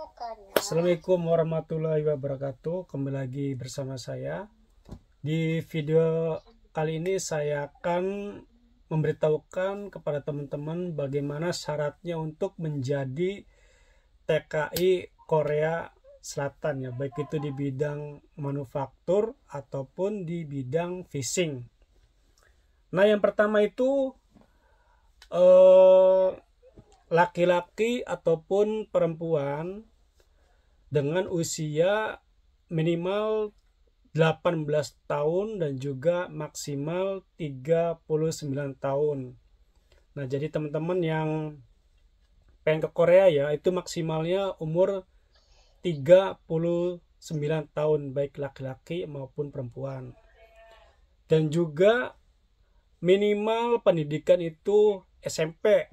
Assalamualaikum warahmatullahi wabarakatuh. Kembali lagi bersama saya. Di video kali ini saya akan memberitahukan kepada teman-teman bagaimana syaratnya untuk menjadi TKI Korea Selatan ya, baik itu di bidang manufaktur ataupun di bidang fishing. Nah, yang pertama itu laki-laki ataupun perempuan dengan usia minimal 18 tahun dan juga maksimal 39 tahun. Nah, jadi teman-teman yang pengen ke Korea ya, itu maksimalnya umur 39 tahun, baik laki-laki maupun perempuan. Dan juga minimal pendidikan itu SMP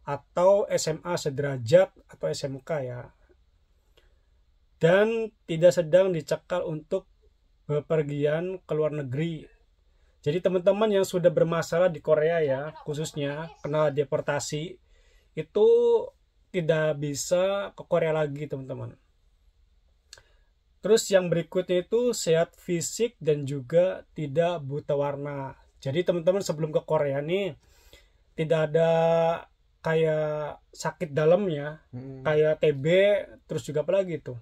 atau SMA sederajat atau SMK ya. Dan tidak sedang dicekal untuk bepergian ke luar negeri. Jadi teman-teman yang sudah bermasalah di Korea ya, khususnya kena deportasi, itu tidak bisa ke Korea lagi teman-teman. Terus yang berikutnya itu sehat fisik dan juga tidak buta warna. Jadi teman-teman sebelum ke Korea nih tidak ada kayak sakit dalam ya, kayak TB, terus juga apa lagi tuh?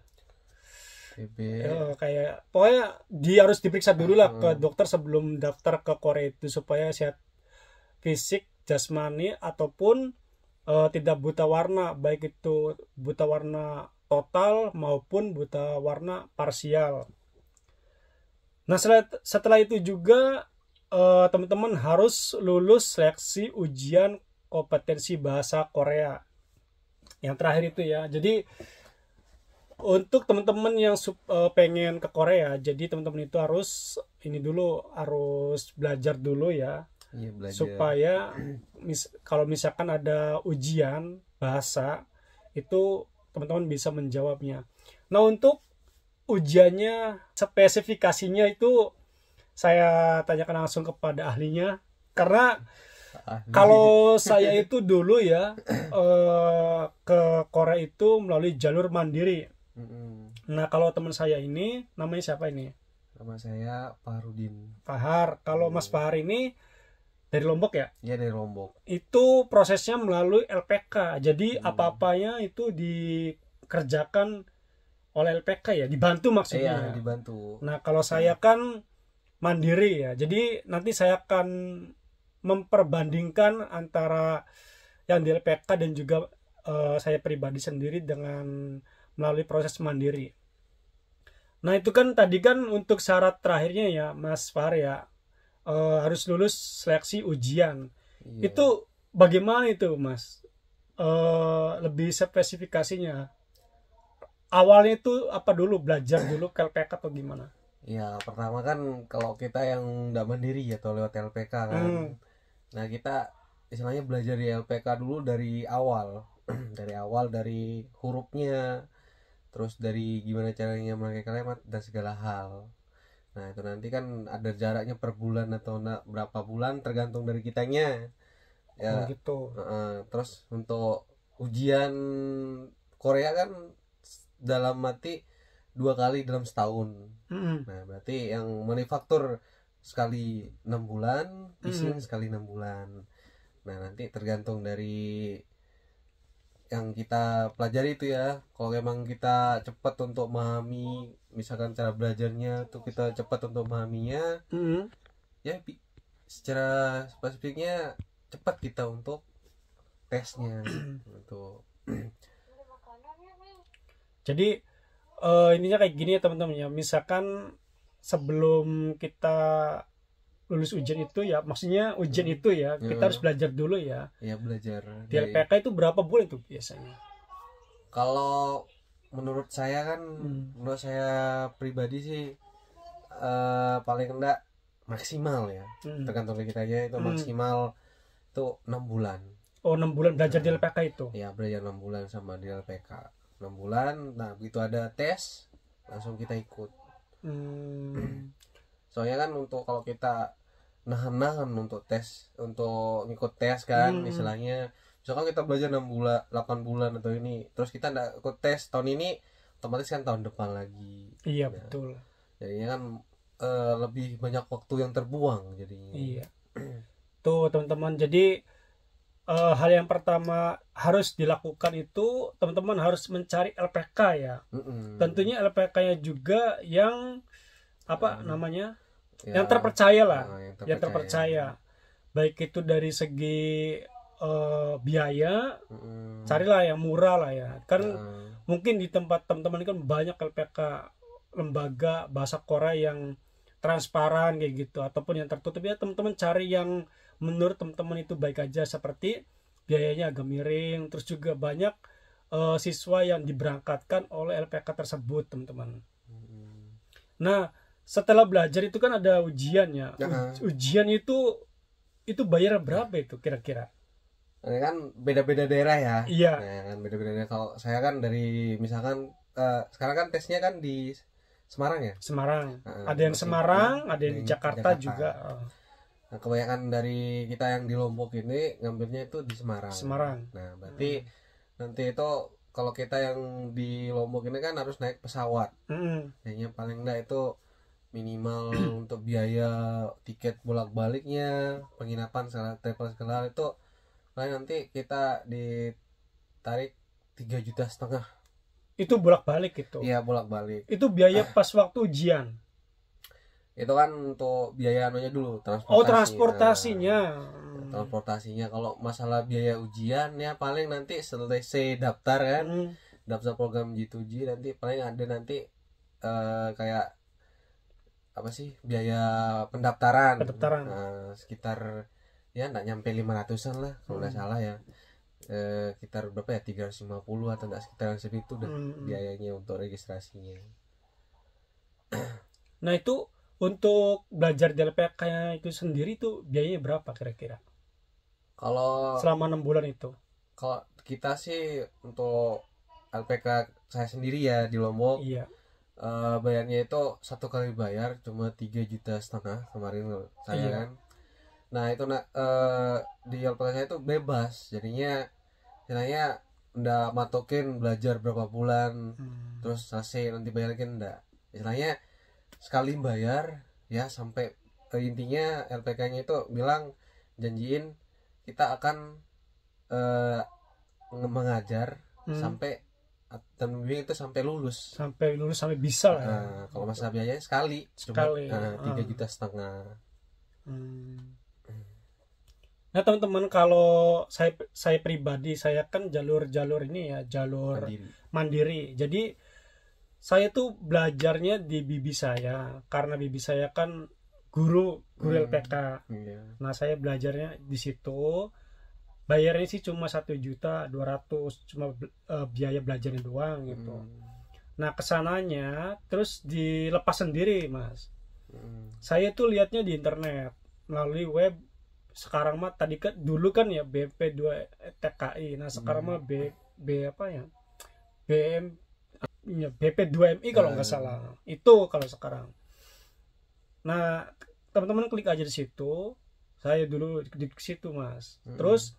Kayak pokoknya dia harus diperiksa dulu lah ke dokter sebelum daftar ke Korea itu supaya sehat fisik, jasmani ataupun tidak buta warna, baik itu buta warna total maupun buta warna parsial. Nah, setelah itu juga teman-teman harus lulus seleksi ujian kompetensi bahasa Korea. Yang terakhir itu ya. Jadi untuk teman-teman yang pengen ke Korea, jadi teman-teman itu harus belajar dulu ya. Iya, belajar. Supaya kalau misalkan ada ujian bahasa itu teman-teman bisa menjawabnya. Nah, untuk ujiannya, spesifikasinya itu saya tanyakan langsung kepada ahlinya, karena kalau saya itu dulu ya ke Korea itu melalui jalur mandiri. Nah, kalau teman saya ini namanya siapa ini? Nama saya Fahrudin. Fahar. Kalau Mas Fahar ini dari Lombok ya? Iya, dari Lombok. Itu prosesnya melalui LPK. Jadi apa-apanya itu dikerjakan oleh LPK ya, dibantu maksudnya. Iya, dibantu. Nah, kalau saya kan mandiri ya. Jadi nanti saya akan memperbandingkan antara yang di LPK dan juga saya pribadi sendiri dengan melalui proses mandiri. Nah, itu kan tadi kan untuk syarat terakhirnya ya Mas Fahar ya, harus lulus seleksi ujian. Iya. Itu bagaimana itu Mas? Lebih spesifikasinya. Awalnya itu apa dulu, belajar dulu ke LPK atau gimana? Ya, pertama kan kalau kita yang nggak mandiri ya atau lewat LPK kan. Nah, kita istilahnya belajar di LPK dulu dari awal. dari hurufnya, terus dari gimana caranya memakai kalimat dan segala hal. Nah, itu nanti kan ada jaraknya per bulan atau berapa bulan tergantung dari kitanya ya. Gitu. Terus untuk ujian Korea kan dalam mati 2 kali dalam setahun. Nah, berarti yang manufaktur sekali 6 bulan, fishing sekali 6 bulan. Nah, nanti tergantung dari yang kita pelajari itu ya. Kalau memang kita cepat untuk memahami, misalkan cara belajarnya tuh kita cepat untuk memahaminya, ya secara spesifiknya cepat kita untuk tesnya gitu. Jadi ininya kayak gini ya teman-teman ya, misalkan sebelum kita lulus ujian itu ya, maksudnya ujian itu ya, kita harus belajar dulu ya. Ya, belajar. Di LPK itu berapa bulan itu biasanya? Kalau menurut saya kan, menurut saya pribadi sih paling enggak maksimal ya, tergantung dari kita aja, itu maksimal itu 6 bulan. Oh, 6 bulan belajar di LPK itu? Ya, belajar 6 bulan sama di LPK 6 bulan. Nah, begitu ada tes langsung kita ikut. Soalnya kan untuk kalau kita nahan untuk tes, untuk ngikut tes kan, misalnya misalkan kita belajar 6 bulan 8 bulan atau ini terus kita nggak ikut tes tahun ini, otomatis kan tahun depan lagi. Iya, nah, betul. jadinya kan lebih banyak waktu yang terbuang jadinya. Iya. Tuh teman-teman, jadi hal yang pertama harus dilakukan itu teman-teman harus mencari LPK ya. Tentunya LPK-nya juga yang namanya Ya, yang terpercaya lah, yang terpercaya. Baik itu dari segi biaya, carilah yang murah lah ya. Kan mungkin di tempat teman-teman kan banyak LPK lembaga bahasa Korea yang transparan kayak gitu ataupun yang tertutup, ya teman-teman cari yang menurut teman-teman itu baik aja, seperti biayanya agak miring, terus juga banyak siswa yang diberangkatkan oleh LPK tersebut teman-teman. Nah setelah belajar itu kan ada ujiannya. Ujian itu bayar berapa itu kira-kira? Ini kan beda-beda daerah ya. Iya. Nah, kan beda-beda daerah. Kalau saya kan dari misalkan sekarang kan tesnya kan di Semarang ya. Semarang. Ada yang Semarang, ada yang di Jakarta juga. Nah, kebanyakan dari kita yang di Lombok ini ngambilnya itu di Semarang. Nah, berarti nanti itu kalau kita yang di Lombok ini kan harus naik pesawat. Kayaknya paling enggak itu minimal untuk biaya tiket bolak-baliknya, penginapan travel segala itu paling nanti kita ditarik 3,5 juta. Itu bolak-balik itu? Iya, bolak-balik. Itu biaya pas waktu ujian? Itu kan untuk biaya anunya dulu, transportasi. Oh, transportasinya. Transportasinya. Kalau masalah biaya ujian ya paling nanti selesai daftar kan, daftar program G2G nanti paling ada nanti kayak apa sih biaya pendaftaran. Nah, sekitar ya nggak nyampe 500-an lah kalau nggak salah ya. Sekitar berapa ya, 350 atau enggak sekitaran segitu dah biayanya untuk registrasinya. Nah itu untuk belajar di LPK itu sendiri tuh biayanya berapa kira-kira? Kalau selama 6 bulan itu? Kalau kita sih untuk LPK saya sendiri ya di Lombok, iya. Bayarnya itu satu kali bayar cuma 3,5 juta kemarin saya kan. Nah itu di LPK saya itu bebas, jadinya istilahnya ndak matokin belajar berapa bulan terus selesai nanti bayar lagi, ndak. Istilahnya sekali bayar ya sampai intinya LPK-nya itu bilang janjiin kita akan mengajar sampai dan itu sampai lulus sampai bisa lah ya. Kalau masalah biayanya sekali. 3,5 juta. Nah teman-teman, kalau saya pribadi, saya kan jalur ini ya, jalur mandiri. Jadi saya tuh belajarnya di bibi saya, karena bibi saya kan guru LPK. Nah saya belajarnya di situ. Bayarnya sih cuma 1,200.000 cuma biaya belajarnya doang gitu. Nah kesananya terus dilepas sendiri mas. Saya tuh lihatnya di internet melalui web. Sekarang mah tadi kan dulu kan ya BP2 TKI. Nah sekarang mah BP2MI kalau nggak salah. Itu kalau sekarang. Nah teman-teman klik aja di situ. Saya dulu di situ mas. Terus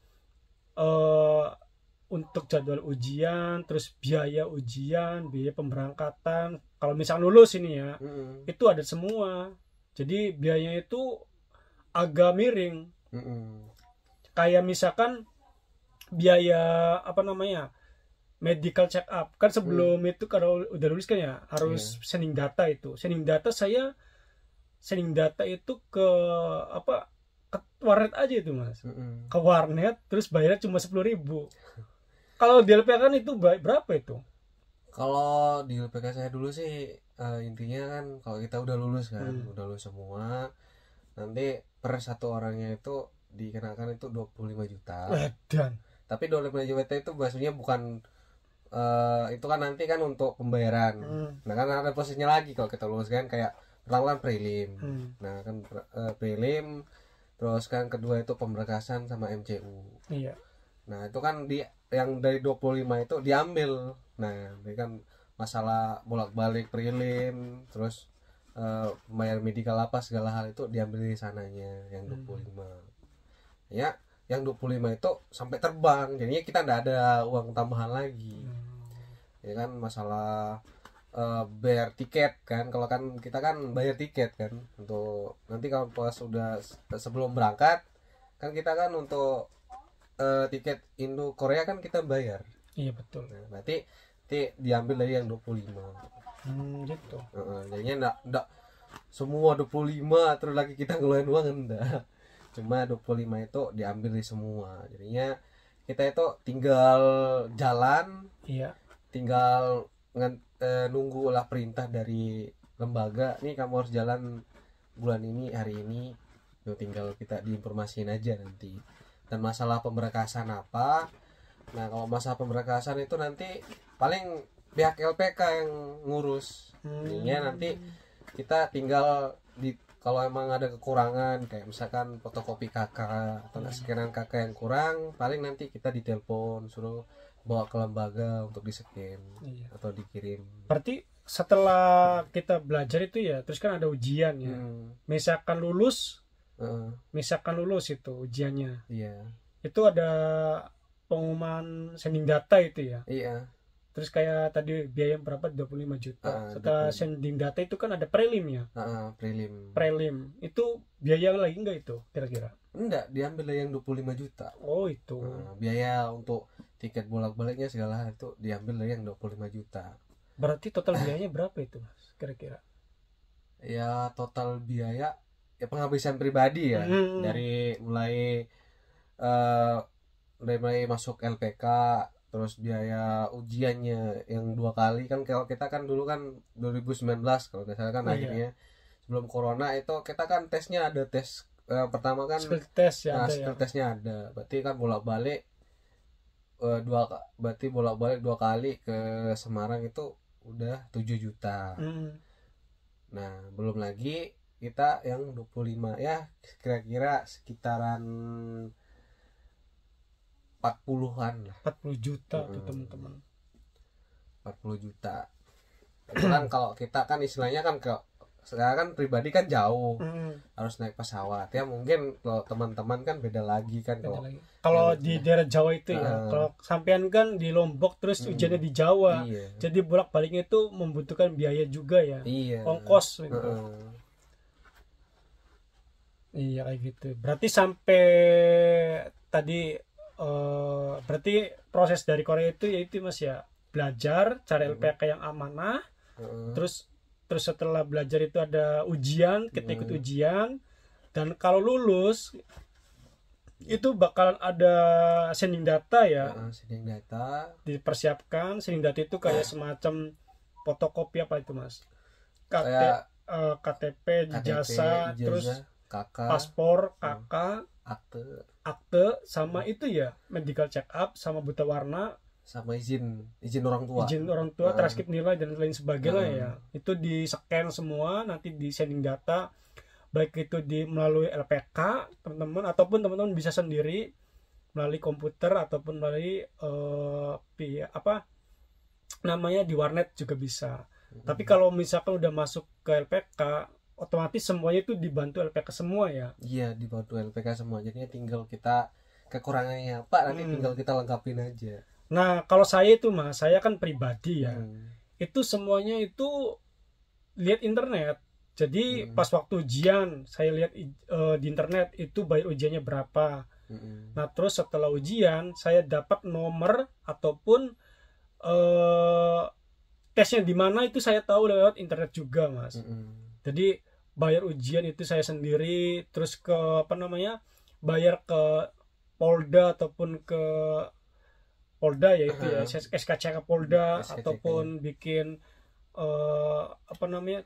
untuk jadwal ujian, terus biaya ujian, biaya pemberangkatan, kalau misal lulus ini ya, itu ada semua. Jadi biayanya itu agak miring. Kayak misalkan biaya medical check up kan sebelum itu kalau udah lulus kan ya harus sending data itu. Sending data itu ke warnet aja itu mas, ke warnet terus bayarnya cuma 10.000. Kalau di LPK kan itu berapa itu? Kalau di LPK saya dulu sih intinya kan kalau kita udah lulus kan, udah lulus semua, nanti per satu orangnya itu dikenakan itu 25 juta. Dan tapi 25 juta itu maksudnya bukan itu kan nanti kan untuk pembayaran. Nah kan ada prosesnya lagi kalau kita lulus kan, kayak pertama kan prelim. Nah kan prelim, terus kan kedua itu pemberkasan sama MCU. Iya. Nah itu kan yang dari 25 itu diambil. Nah ini kan masalah bolak-balik prelim, terus bayar medical apa segala hal itu diambil di sananya yang 25. Ya yang 25 itu sampai terbang, jadinya kita nggak ada uang tambahan lagi. Ya kan, masalah bayar tiket kan, kalau kan kita kan bayar tiket kan untuk nanti kalau pas sudah sebelum berangkat kan kita kan untuk tiket Indo Korea kan kita bayar. Iya betul. Nah, berarti diambil dari yang 25. Gitu. Jadinya enggak semua 25 terus lagi kita ngeluarin uang, enggak. Cuma 25 itu diambil dari semua. Jadinya kita itu tinggal jalan, iya, tinggal nunggu lah perintah dari lembaga, nih kamu harus jalan bulan ini hari ini, tuh tinggal kita diinformasiin aja nanti. Dan masalah pemberkasan apa, nah kalau masalah pemberkasan itu nanti paling pihak LPK yang ngurus. Jadinya nanti kita tinggal kalau emang ada kekurangan kayak misalkan fotokopi KK atau scanan KK yang kurang, paling nanti kita ditelepon suruh bawa ke lembaga untuk di-scan atau dikirim. Berarti setelah kita belajar itu ya, terus kan ada ujian ya. Misalkan lulus itu ujiannya. Iya. Itu ada pengumuman sending data itu ya. Iya. Terus kayak tadi biaya berapa 25 juta. Setelah sending data itu kan ada prelim ya. Prelim. Itu biaya lagi enggak itu kira-kira? Enggak, diambil dari yang 25 juta. Oh, itu. Biaya untuk tiket bolak-baliknya segala itu diambil dari yang 25 juta. Berarti total biayanya berapa itu, Mas? Kira-kira? Ya, total biaya ya penghabisan pribadi ya. Dari mulai masuk LPK, terus biaya ujiannya yang 2 kali kan, kalau kita kan dulu kan 2019 kalau nggak salah kan akhirnya sebelum corona itu kita kan tesnya ada tes pertama kan skill test ya, skill tesnya ada, berarti kan bolak-balik bolak-balik 2 kali ke Semarang itu udah 7 juta. Nah belum lagi kita yang 25 ya kira-kira sekitaran 40-an lah. 40 juta tuh teman-teman. 40 juta. Itu kan kalau kita kan istilahnya kan sekarang kan pribadi kan jauh. Harus naik pesawat. Ya mungkin kalau teman-teman kan beda lagi kan kalau di daerah Jawa itu ya. Kalau sampean kan di Lombok terus ujiannya di Jawa. Jadi bolak-baliknya itu membutuhkan biaya juga ya. Ongkos gitu. Iya kayak gitu. Berarti sampai tadi berarti proses dari Korea itu yaitu Mas ya, belajar cari LPK yang amanah, terus setelah belajar itu ada ujian, kita ikut ujian, dan kalau lulus itu bakalan ada sending data ya. Sending data dipersiapkan. Sending data itu kayak semacam fotokopi apa itu Mas, KTP, ijazah, terus KK, paspor, KK, akte sama itu ya, medical check up sama buta warna sama izin orang tua, transkrip nilai dan lain sebagainya ya. Itu di scan semua, nanti di sending data, baik itu melalui LPK teman-teman ataupun teman-teman bisa sendiri melalui komputer ataupun melalui di warnet juga bisa. Tapi kalau misalkan udah masuk ke LPK, otomatis semuanya itu dibantu LPK semua ya. Iya, dibantu LPK semua. Jadinya tinggal kita kekurangannya apa nanti tinggal kita lengkapin aja. Nah, kalau saya itu Mas, saya kan pribadi ya. Itu semuanya itu lihat internet. Jadi pas waktu ujian saya lihat di internet itu bayar ujiannya berapa. Nah, terus setelah ujian saya dapat nomor ataupun tesnya di mana itu saya tahu lewat internet juga Mas. Jadi bayar ujian itu saya sendiri, terus ke bayar ke Polda ataupun ke Polda ya itu ya, SKCK Polda, ataupun bikin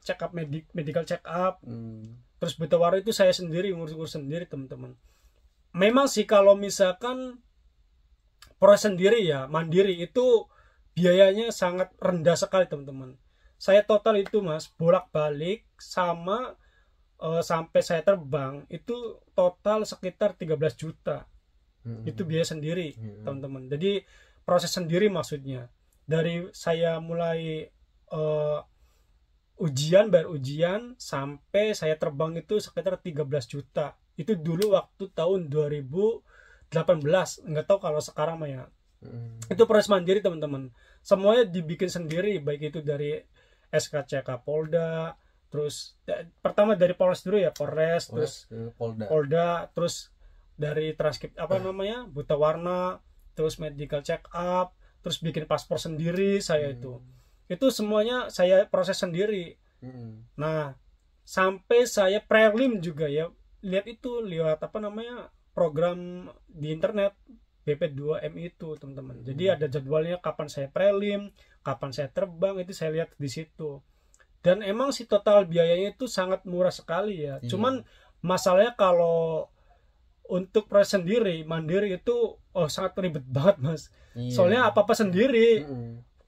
check up medical check up. Terus Betawara itu saya sendiri ngurus sendiri teman-teman. Memang sih kalau misalkan proses sendiri ya, mandiri itu biayanya sangat rendah sekali teman-teman. Saya total itu Mas, bolak-balik sama sampai saya terbang itu total sekitar 13 juta. Itu biaya sendiri teman-teman. Jadi proses sendiri maksudnya. Dari saya mulai bayar ujian sampai saya terbang itu sekitar 13 juta. Itu dulu waktu tahun 2013 18, nggak tahu kalau sekarang mah ya. Itu proses mandiri teman-teman, semuanya dibikin sendiri, baik itu dari SKCK Polda, terus pertama dari Polres dulu ya, Polres, terus Polda, terus dari transkrip apa namanya, buta warna, terus medical check up, terus bikin paspor sendiri saya itu semuanya saya proses sendiri. Nah sampai saya prelim juga ya, lihat apa namanya, program di internet BP2M itu teman-teman. Jadi ada jadwalnya kapan saya prelim, kapan saya terbang, itu saya lihat di situ. Dan emang sih total biayanya itu sangat murah sekali ya. Cuman masalahnya kalau untuk proses sendiri mandiri itu sangat ribet banget Mas. Soalnya apa-apa sendiri.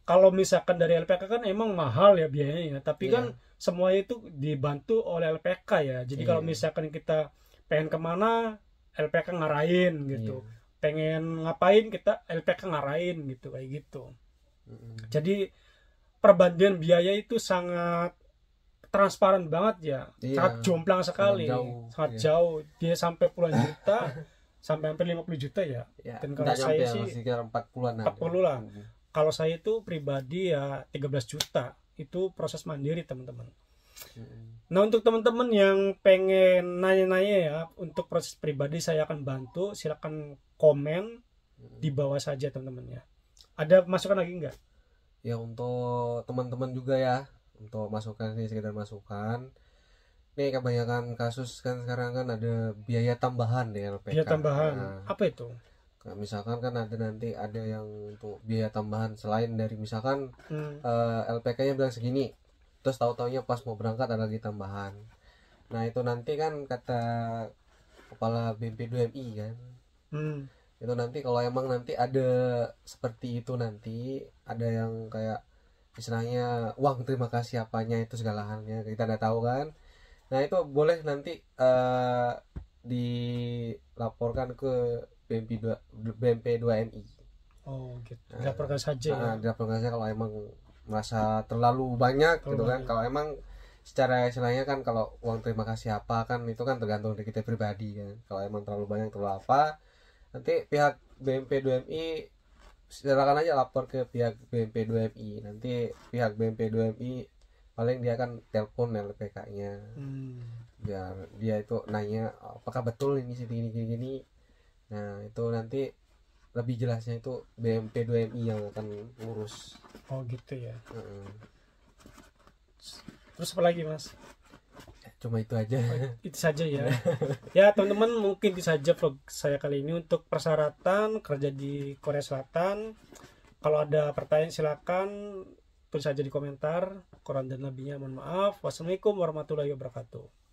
Kalau misalkan dari LPK kan emang mahal ya biayanya, tapi kan semua itu dibantu oleh LPK ya. Jadi kalau misalkan kita pengen kemana, LPK ngarahin gitu. Pengen ngapain, kita LPK ngarahin gitu, kayak gitu. Jadi perbandingan biaya itu sangat transparan banget ya, sangat jomplang sekali, sangat jauh. Dia sampai puluhan juta, sampai hampir 50 juta ya. Dan kalau saya sih 40 lah. Kalau saya itu pribadi ya 13 juta. Itu proses mandiri teman-teman. Nah untuk teman-teman yang pengen nanya-nanya ya untuk proses pribadi, saya akan bantu. Silakan komen di bawah saja teman-teman ya. Ada masukan lagi nggak? Ya untuk teman-teman juga ya, untuk masukan ini sekedar masukan. Nih kebanyakan kasus kan sekarang kan ada biaya tambahan di LPK. Biaya tambahan. Apa itu? Misalkan kan ada yang untuk biaya tambahan selain dari misalkan LPK-nya bilang segini, terus tahu-taunya pas mau berangkat ada lagi tambahan. Nah itu nanti kan kata kepala BP2MI kan, itu nanti kalau emang nanti ada seperti itu, nanti ada yang kayak istilahnya uang terima kasih apanya itu segala halnya kita nggak tahu kan. Nah itu boleh nanti dilaporkan ke BMP2MI. Oh gitu. Dilaporkan saja ya. Dilaporkan saja kalau emang merasa terlalu banyak gitu kan. Kalau emang secara istilahnya kan kalau uang terima kasih apa kan itu kan tergantung dari kita pribadi kan. Kalau emang terlalu banyak terlalu apa, nanti pihak BMP2MI silakan aja lapor ke pihak BMP2MI. Nanti pihak BMP2MI paling dia akan telepon LPK-nya. Biar dia itu nanya apakah betul ini gini. Nah itu nanti lebih jelasnya itu BMP2MI yang akan ngurus. Oh gitu ya. Terus apa lagi Mas? Cuma itu aja. Itu saja ya. Ya teman-teman, mungkin itu saja vlog saya kali ini untuk persyaratan kerja di Korea Selatan. Kalau ada pertanyaan silakan tulis saja di komentar. Kurang dan lebihnya mohon maaf. Wassalamualaikum warahmatullahi wabarakatuh.